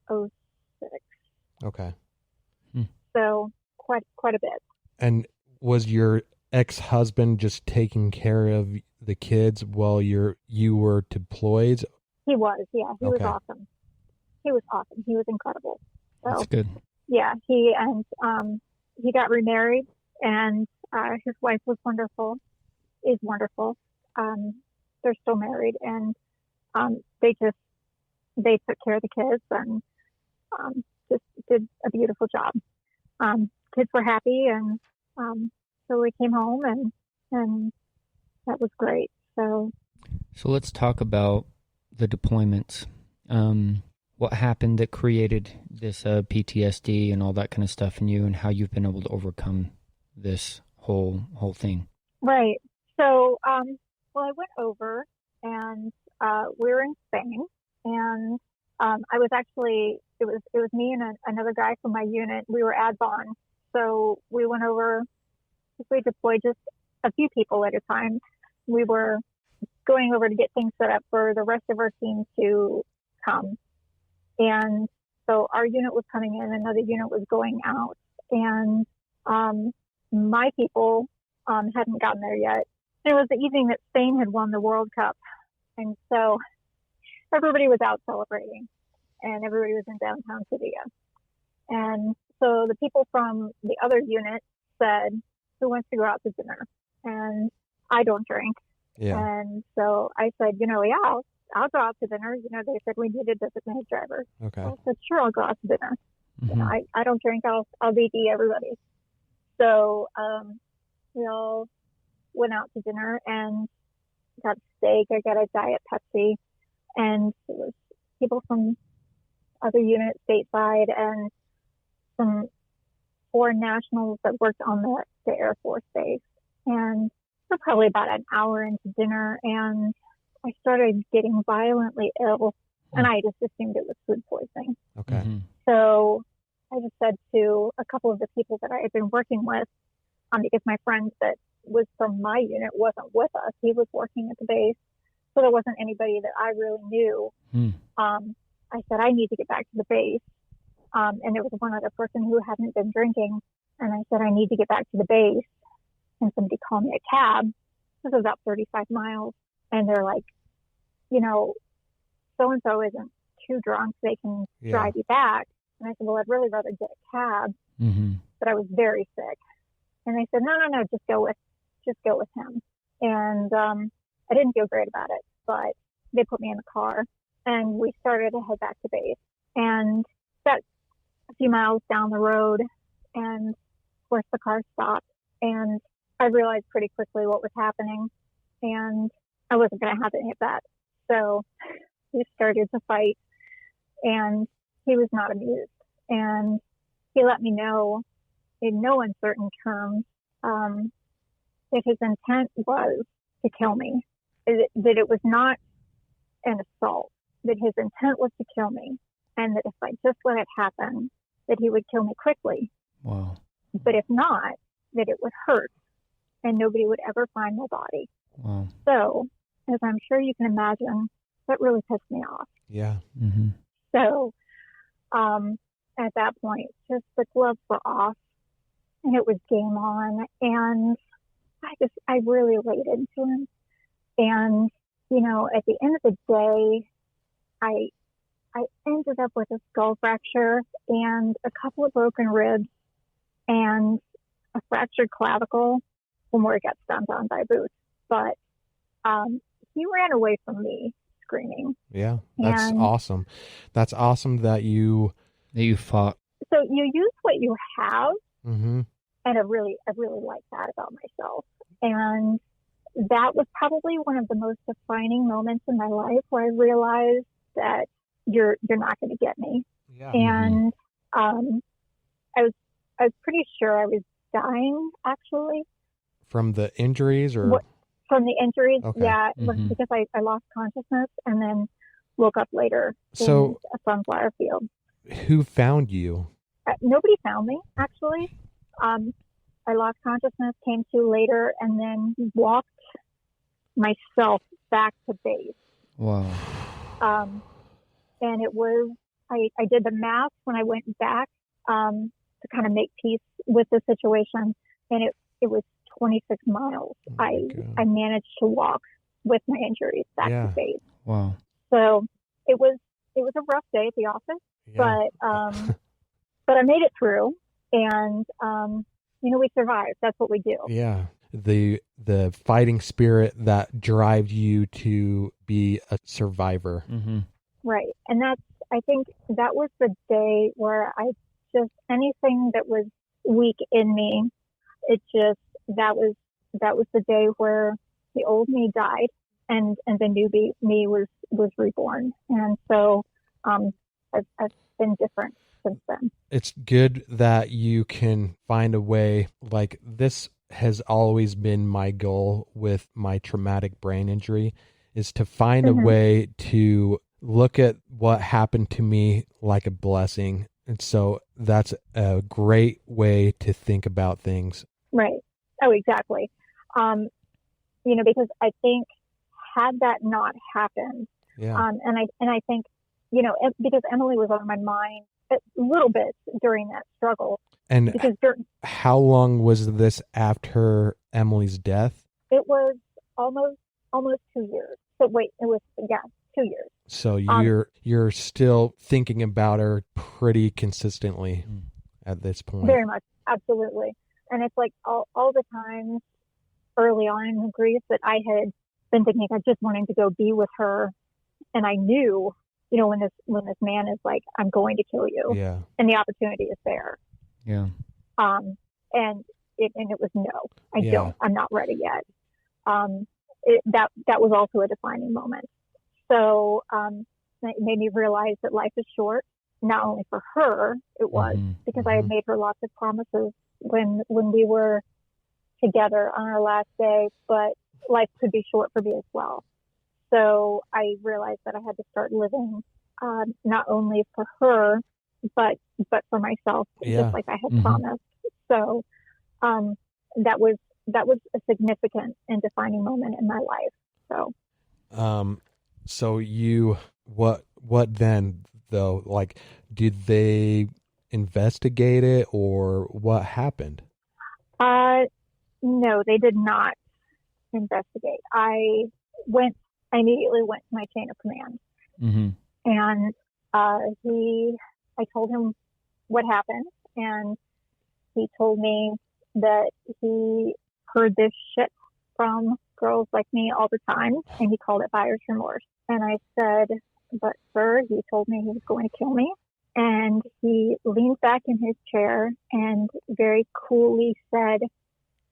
'06. Okay. So quite a bit. And was your ex-husband just taking care of the kids while you were deployed? He was, yeah. He was Okay. awesome. He was awesome. He was incredible. That's So good. yeah, he got remarried, and his wife was wonderful. Is wonderful. They're still married, and they took care of the kids and just did a beautiful job. Kids were happy, and so we came home, and that was great. So let's talk about the deployments. What happened that created this PTSD and all that kind of stuff in you, and how you've been able to overcome this whole thing. Right. So, well, I went over, and we were in Spain, and I was actually, it was me and another guy from my unit. We were ad bond. So we went over, we deployed just a few people at a time. We were going over to get things set up for the rest of our team to come. And so our unit was coming in, another unit was going out, and my people hadn't gotten there yet. And it was the evening that Spain had won the World Cup. And so everybody was out celebrating, and everybody was in downtown Sevilla. And so the people from the other unit said, who wants to go out to dinner? And I don't drink. Yeah. And so I said, yeah, I'll go out to dinner. They said we needed a designated driver. Okay. So I said, sure, I'll go out to dinner. Mm-hmm. I don't drink. I'll BD everybody. So we all went out to dinner and got steak. I got a Diet Pepsi, and it was people from other units stateside and some foreign nationals that worked on the Air Force base. And we're probably about an hour into dinner, and I started getting violently ill, and I just assumed it was food poisoning. Okay. Mm-hmm. So I just said to a couple of the people that I had been working with, because my friend that was from my unit wasn't with us. He was working at the base, so there wasn't anybody that I really knew. I said, I need to get back to the base. And there was one other person who hadn't been drinking, and I said, I need to get back to the base. And somebody called me a cab. This was about 35 miles. And they're like, so-and-so isn't too drunk. They can drive you back. And I said, well, I'd really rather get a cab. Mm-hmm. But I was very sick. And they said, no, just go with him. And I didn't feel great about it, but they put me in the car, and we started to head back to base. And that's a few miles down the road, and of course the car stopped, and I realized pretty quickly what was happening, and I wasn't going to have any of that. So we started to fight, and he was not amused, and he let me know in no uncertain terms that his intent was to kill me, that it was not an assault, that his intent was to kill me, and that if I just let it happen, that he would kill me quickly. Wow. But if not, that it would hurt, and nobody would ever find my body. Wow. So, as I'm sure you can imagine, that really pissed me off. Yeah. Mm-hmm. So, at that point, just the gloves were off, and it was game on, and I really laid into him. And, at the end of the day, I ended up with a skull fracture and a couple of broken ribs and a fractured clavicle from where it got stomped on by boots. But he ran away from me screaming. Yeah, that's awesome. That's awesome that you fought. So you use what you have. Mm-hmm. And I really like that about myself. And that was probably one of the most defining moments in my life where I realized that you're not going to get me. Yeah. And I was pretty sure I was dying, actually. From the injuries, or from the injuries? Okay. Yeah, Mm-hmm. because I lost consciousness and then woke up later in a sunflower field. Who found you? Nobody found me, actually. I lost consciousness, came to later, and then walked myself back to base. Wow. And it was I did the math when I went back to kind of make peace with the situation, and it was 26 miles. I managed to walk with my injuries back to base. Wow. So it was a rough day at the office, but I made it through, and we survived. That's what we do. Yeah. The fighting spirit that drives you to be a survivor. Mm-hmm. Right. And I think that was the day where anything that was weak in me, that was the day where the old me died and the new me was reborn. And so, I've been different since then. It's good that you can find a way. Like, this has always been my goal with my traumatic brain injury, is to find a way to look at what happened to me like a blessing. And so that's a great way to think about things. Right. Oh, exactly. Because I think had that not happened, and I think, because Emily was on my mind a little bit during that struggle. And how long was this after Emily's death? It was almost 2 years. So wait, it was 2 years. So you're still thinking about her pretty consistently at this point. Very much, absolutely. And it's like all the times early on in the grief that I had been thinking, I just wanted to go be with her, and I knew, when this man is like, I'm going to kill you, and the opportunity is there. Yeah. And it was no, I'm not ready yet. That was also a defining moment. So, it made me realize that life is short, not only for her, it was because I had made her lots of promises when we were together on our last day, but life could be short for me as well. So I realized that I had to start living, not only for her, but for myself, just like I had promised. So, that was a significant and defining moment in my life. So, so what then though? Like, did they investigate it, or what happened? No, they did not investigate. I immediately went to my chain of command, and I told him what happened, and he told me that he heard this shit from girls like me all the time, and he called it buyer's remorse. And I said, but sir, he told me he was going to kill me. And he leaned back in his chair and very coolly said,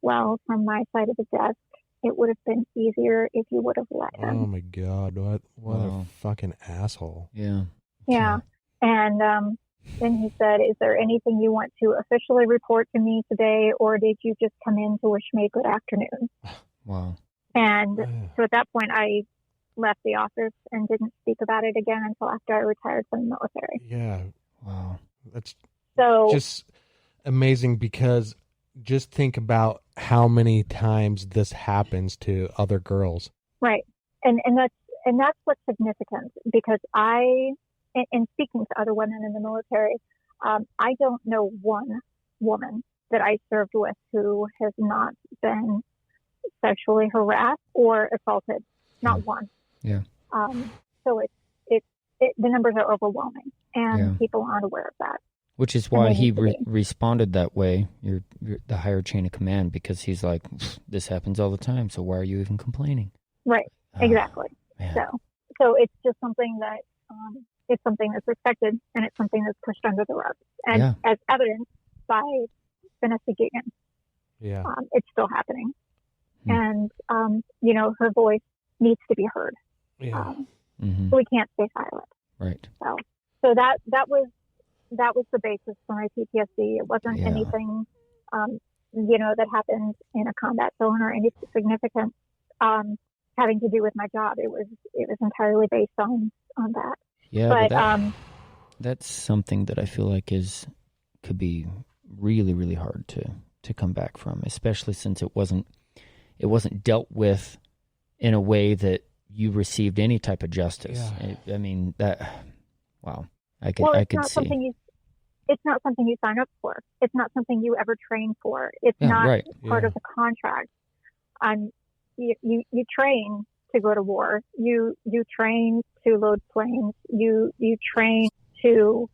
well, from my side of the desk, it would have been easier if you would have let him. Oh my God, what a fucking asshole. Yeah. Yeah. And then he said, is there anything you want to officially report to me today, or did you just come in to wish me a good afternoon? Wow. And so at that point, I left the office and didn't speak about it again until after I retired from the military. Yeah. Wow. That's just amazing, because just think about how many times this happens to other girls. Right. And that's what's significant, because in speaking to other women in the military, I don't know one woman that I served with who has not been sexually harassed or assaulted. Not one. Yeah. So the numbers are overwhelming, and people aren't aware of that. Which is why he responded that way. You're the higher chain of command, because he's like, this happens all the time, so why are you even complaining? Right. Exactly. So it's just something that it's something that's respected, and it's something that's pushed under the rug, and as evidenced by Vanessa Gigan. Yeah. It's still happening, and her voice needs to be heard. Yeah. So we can't stay silent. Right. So that was the basis for my PTSD. It wasn't anything, that happened in a combat zone or any significant having to do with my job. It was entirely based on that. Yeah, but that's something that I feel like could be really, really hard to come back from, especially since it wasn't dealt with in a way that you received any type of justice. Yeah. Wow. I Well, it's could not see. it's not something you sign up for. It's not something you ever train for. It's Yeah, not right. part Yeah. of the contract. You train to go to war. You train to load planes. You train to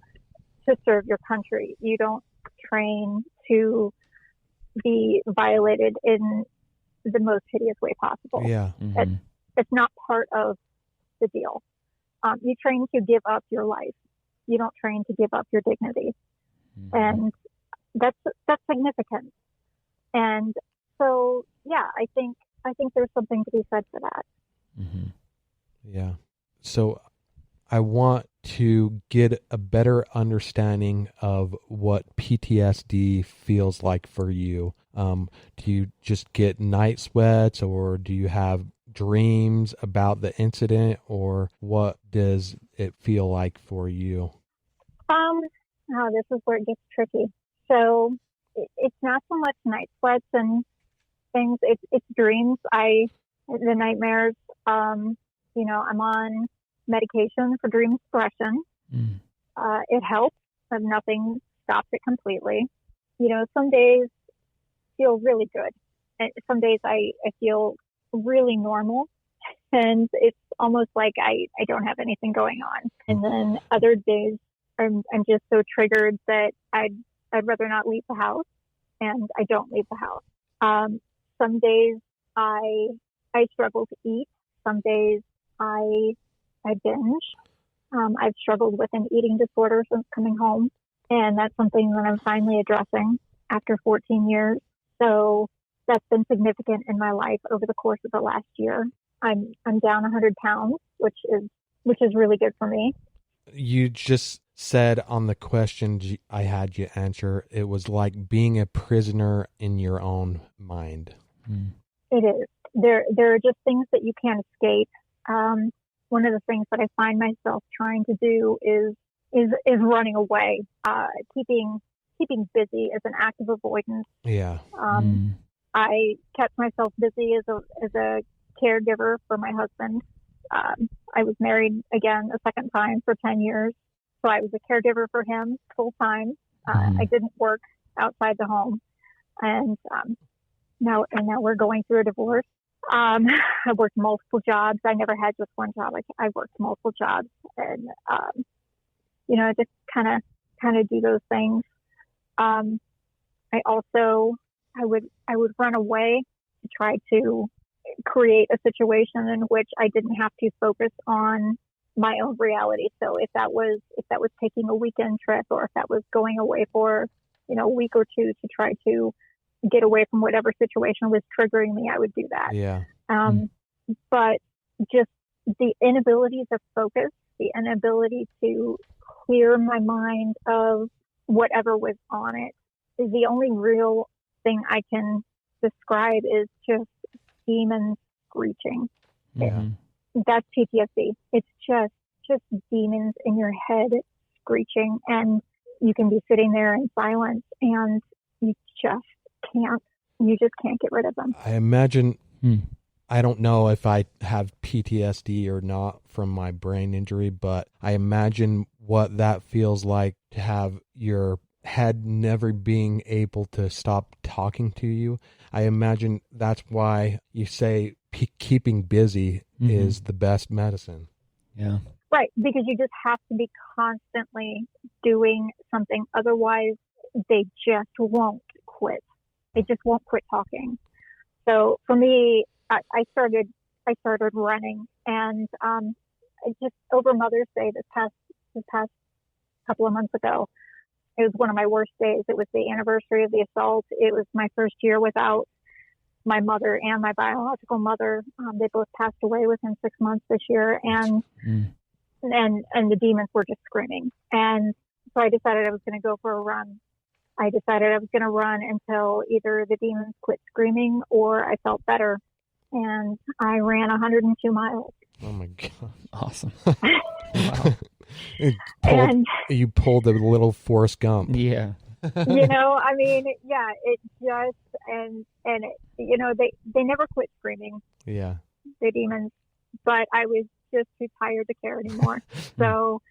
serve your country. You don't train to be violated in the most hideous way possible. Yeah. Mm-hmm. It's not part of the deal. You train to give up your life. You don't train to give up your dignity. Mm-hmm. And that's significant. And so, yeah, I think there's something to be said for that. Mm-hmm. Yeah. So I want to get a better understanding of what PTSD feels like for you. Do you just get night sweats, or do you have dreams about the incident, or what does it feel like for you? This is where it gets tricky. So it's not so much night sweats and things. It's dreams. The nightmares. I'm on medication for dream suppression. Mm. It helps, but nothing stops it completely. Some days feel really good, and some days I feel really normal, and it's almost like I don't have anything going on. And then other days I'm just so triggered that I'd rather not leave the house, and I don't leave the house. Some days I struggle to eat. Some days I binge. I've struggled with an eating disorder since coming home, and that's something that I'm finally addressing after 14 years. So that's been significant in my life over the course of the last year. I'm down 100 pounds, which is really good for me. You just said on the question I had you answer, it was like being a prisoner in your own mind. Mm. It is. There are just things that you can't escape. One of the things that I find myself trying to do is running away. Keeping busy is an act of avoidance. Yeah. I kept myself busy as a caregiver for my husband. I was married again a second time for 10 years. So I was a caregiver for him full time. I didn't work outside the home. And now we're going through a divorce. I worked multiple jobs. I never had just one job. I worked multiple jobs, and just kind of do those things. I would run away to try to create a situation in which I didn't have to focus on my own reality. So if that was taking a weekend trip, or if that was going away for a week or two to try to get away from whatever situation was triggering me, I would do that. Yeah. But just the inability to focus, the inability to clear my mind of whatever was on it, is the only real thing I can describe is just demons screeching. Mm-hmm. That's PTSD. It's just demons in your head screeching, and you can be sitting there in silence, and you just can't get rid of them. I imagine, I don't know if I have PTSD or not from my brain injury, but I imagine what that feels like to have your head never being able to stop talking to you. I imagine that's why you say keeping busy is the best medicine. Yeah. Right, because you just have to be constantly doing something. Otherwise, they just won't quit. They just won't quit talking. So for me, I started running, and just over Mother's Day this past couple of months ago, it was one of my worst days. It was the anniversary of the assault. It was my first year without my mother and my biological mother. They both passed away within 6 months this year, and the demons were just screaming. And so I decided I was going to go for a run. I decided I was going to run until either the demons quit screaming or I felt better. And I ran 102 miles. Oh my God. Awesome. Wow. You pulled a little Forrest Gump. Yeah. I mean, yeah, it just, and they never quit screaming. Yeah. The demons, but I was just too tired to care anymore. So,